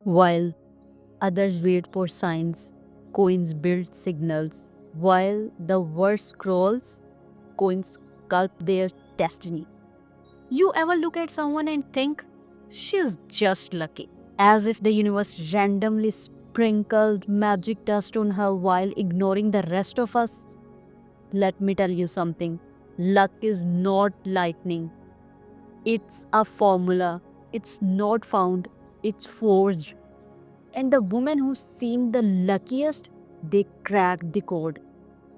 While others wait for signs, coins build signals. While the world scrolls, coins sculpt their destiny. You ever look at someone and think, she's just lucky? As if the universe randomly sprinkled magic dust on her while ignoring the rest of us? Let me tell you something. Luck is not lightning. It's a formula. It's not found, it's forged. And the women who seemed the luckiest, they cracked the code.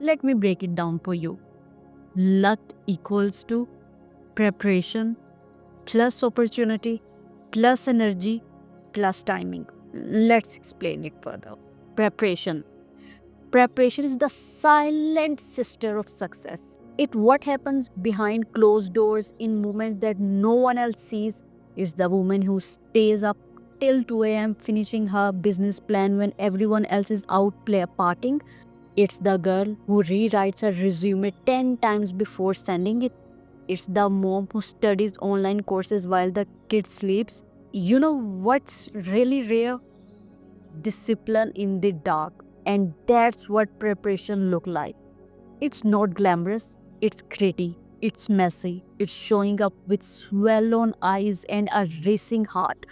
Let me break it down for you. Luck equals to preparation plus opportunity plus energy plus timing. Let's explain it further. Preparation. Preparation is the silent sister of success. It what happens behind closed doors in moments that no one else sees. It's the woman who stays up till 2 a.m. finishing her business plan when everyone else is out partying. It's the girl who rewrites her resume 10 times before sending it. It's the mom who studies online courses while the kid sleeps. You know what's really rare? Discipline in the dark. And that's what preparation look like. It's not glamorous, it's gritty, it's messy, it's showing up with swollen eyes and a racing heart.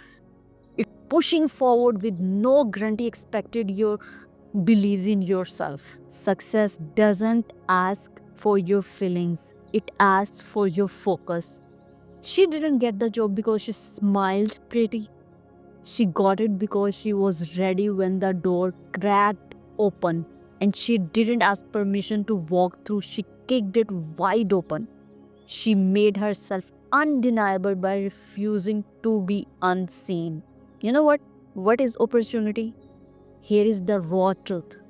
It's pushing forward with no guarantee expected your believes in yourself. Success doesn't ask for your feelings, it asks for your focus. She didn't get the job because she smiled pretty. She got it because she was ready when the door cracked open, and she didn't ask permission to walk through. She kicked it wide open. She made herself undeniable by refusing to be unseen. You know what? What is opportunity? Here is the raw truth.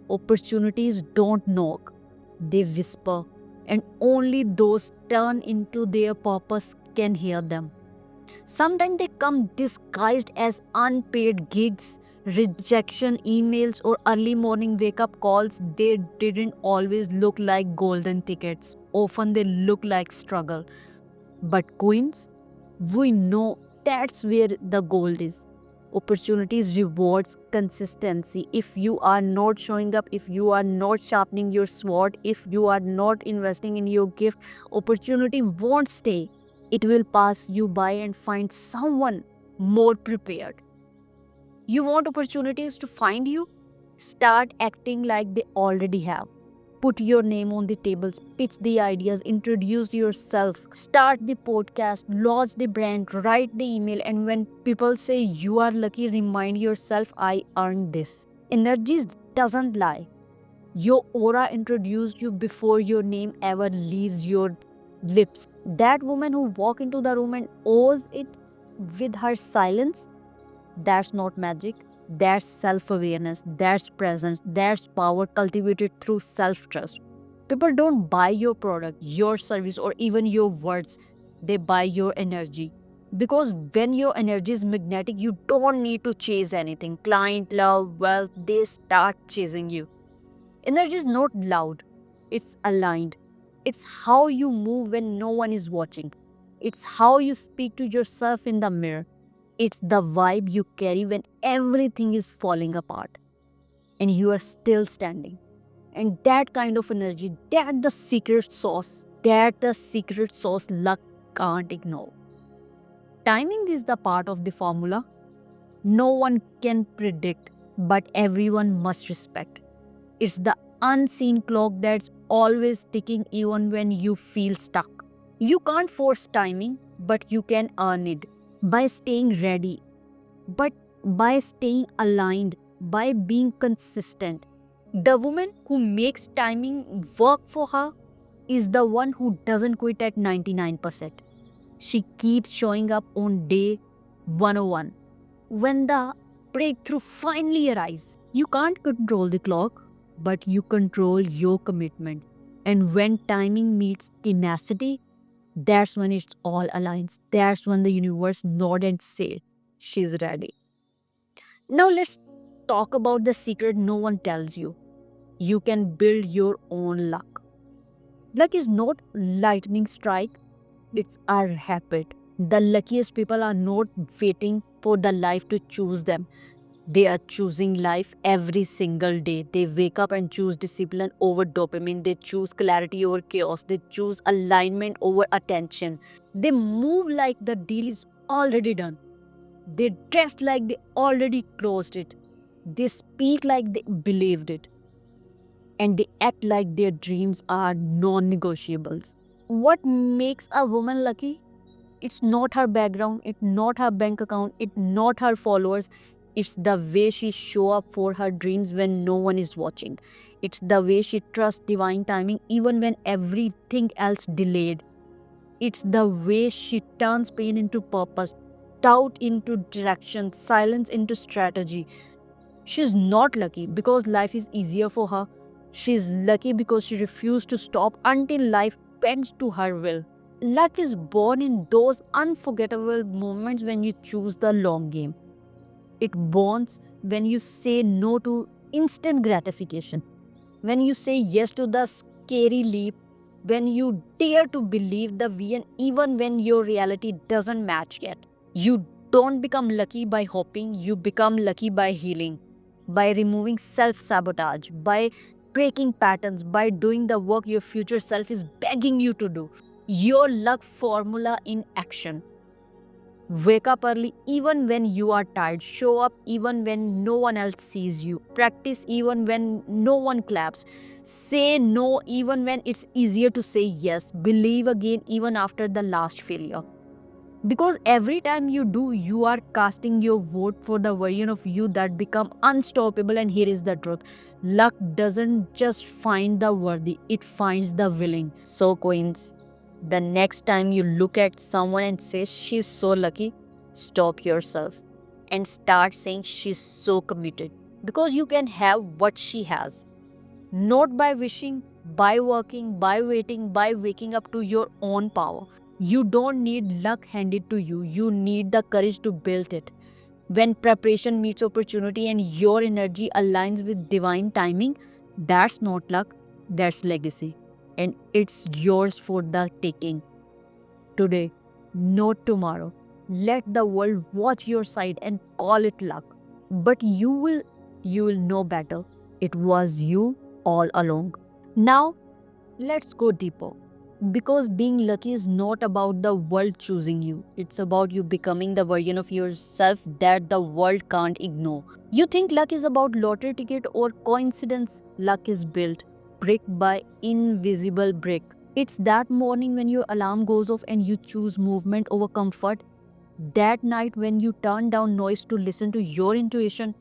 Opportunities don't knock, they whisper, and only those turn into their purpose can hear them. Sometimes they come disguised as unpaid gigs, rejection emails, or early morning wake up calls. They didn't always look like golden tickets. Often they look like struggle. But coins, we know that's where the gold is. Opportunities rewards consistency. If you are not showing up, if you are not sharpening your sword, if you are not investing in your gift, opportunity won't stay. It will pass you by and find someone more prepared. You want opportunities to find you? Start acting like they already have. Put your name on the tables, pitch the ideas, introduce yourself, start the podcast, launch the brand, write the email, and when people say you are lucky, remind yourself, I earned this. Energy doesn't lie. Your aura introduced you before your name ever leaves your lips. That woman who walked into the room and owes it with her silence, that's not magic. That's self awareness, that's presence, that's power cultivated through self trust. People don't buy your product, your service, or even your words, they buy your energy. Because when your energy is magnetic, you don't need to chase anything. Client, love, wealth, they start chasing you. Energy is not loud, it's aligned. It's how you move when no one is watching. It's how you speak to yourself in the mirror. It's the vibe you carry when everything is falling apart and you are still standing. And that kind of energy, that the secret sauce luck can't ignore. Timing is the part of the formula no one can predict, but everyone must respect. It's the unseen clock that's always ticking even when you feel stuck. You can't force timing, but you can earn it by staying ready, but by staying aligned, by being consistent. The woman who makes timing work for her is the one who doesn't quit at 99%. She keeps showing up on day 101. When the breakthrough finally arrives, you can't control the clock, but you control your commitment. And when timing meets tenacity, that's when it's all aligns. That's when the universe nods and says, she's ready. Now let's talk about the secret no one tells you. You can build your own luck. Luck is not lightning strike, it's our habit. The luckiest people are not waiting for the life to choose them. They are choosing life every single day. They wake up and choose discipline over dopamine. They choose clarity over chaos. They choose alignment over attention. They move like the deal is already done. They dress like they already closed it. They speak like they believed it. And they act like their dreams are non negotiables. What makes a woman lucky? It's not her background, it's not her bank account, it's not her followers. It's the way she show up for her dreams when no one is watching. It's the way she trusts divine timing even when everything else delayed. It's the way she turns pain into purpose, doubt into direction, silence into strategy. She's not lucky because life is easier for her. She's lucky because she refused to stop until life bends to her will. Luck is born in those unforgettable moments when you choose the long game. It borns when you say no to instant gratification, when you say yes to the scary leap, when you dare to believe the vision even when your reality doesn't match yet. You don't become lucky by hoping, you become lucky by healing, by removing self sabotage, by breaking patterns, by doing the work your future self is begging you to do. Your luck formula in action. Wake up early even when you are tired. Show up even when no one else sees you. Practice even when no one claps. Say no even when it's easier to say yes. Believe again even after the last failure. Because every time you do, you are casting your vote for the version of you that become unstoppable. And here is the truth. Luck doesn't just find the worthy, it finds the willing. So queens, the next time you look at someone and say she's so lucky, stop yourself and start saying she's so committed. Because you can have what she has. Not by wishing, by working, by waiting, by waking up to your own power. You don't need luck handed to you, you need the courage to build it. When preparation meets opportunity and your energy aligns with divine timing, that's not luck, that's legacy. And it's yours for the taking. Today, not tomorrow. Let the world watch your side and call it luck. But you will know better. It was you all along. Now, let's go deeper. Because being lucky is not about the world choosing you. It's about you becoming the version of yourself that the world can't ignore. You think luck is about lottery ticket or coincidence? Luck is built brick by invisible brick. It's that morning when your alarm goes off and you choose movement over comfort. That night when you turn down noise to listen to your intuition.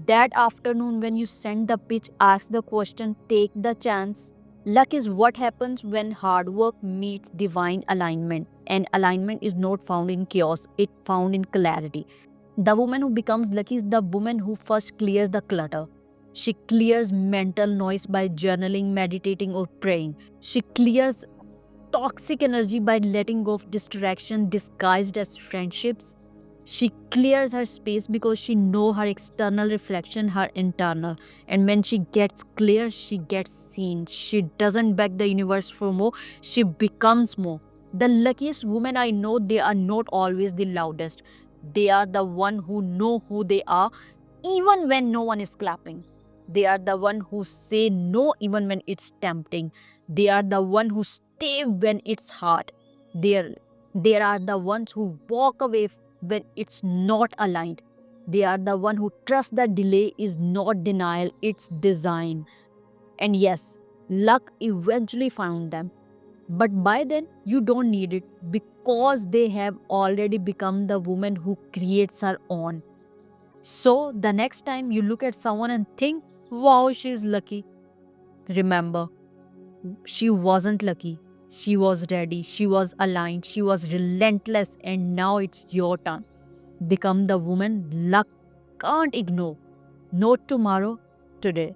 That afternoon when you send the pitch, ask the question, take the chance. Luck is what happens when hard work meets divine alignment. And alignment is not found in chaos, it's found in clarity. The woman who becomes lucky is the woman who first clears the clutter. She clears mental noise by journaling, meditating, or praying. She clears toxic energy by letting go of distraction disguised as friendships. She clears her space because she knows her external reflection, her internal. And when she gets clear, she gets seen. She doesn't beg the universe for more, she becomes more. The luckiest women I know, they are not always the loudest. They are the one who know who they are even when no one is clapping. They are the one who say no even when it's tempting. They are the one who stay when it's hard. They are the ones who walk away when it's not aligned. They are the one who trust that delay is not denial, it's design. And yes, luck eventually found them. But by then, you don't need it because they have already become the woman who creates her own. So, the next time you look at someone and think, wow, she's lucky, remember, she wasn't lucky. She was ready, she was aligned, she was relentless, and now it's your turn. Become the woman luck can't ignore. Not tomorrow, today.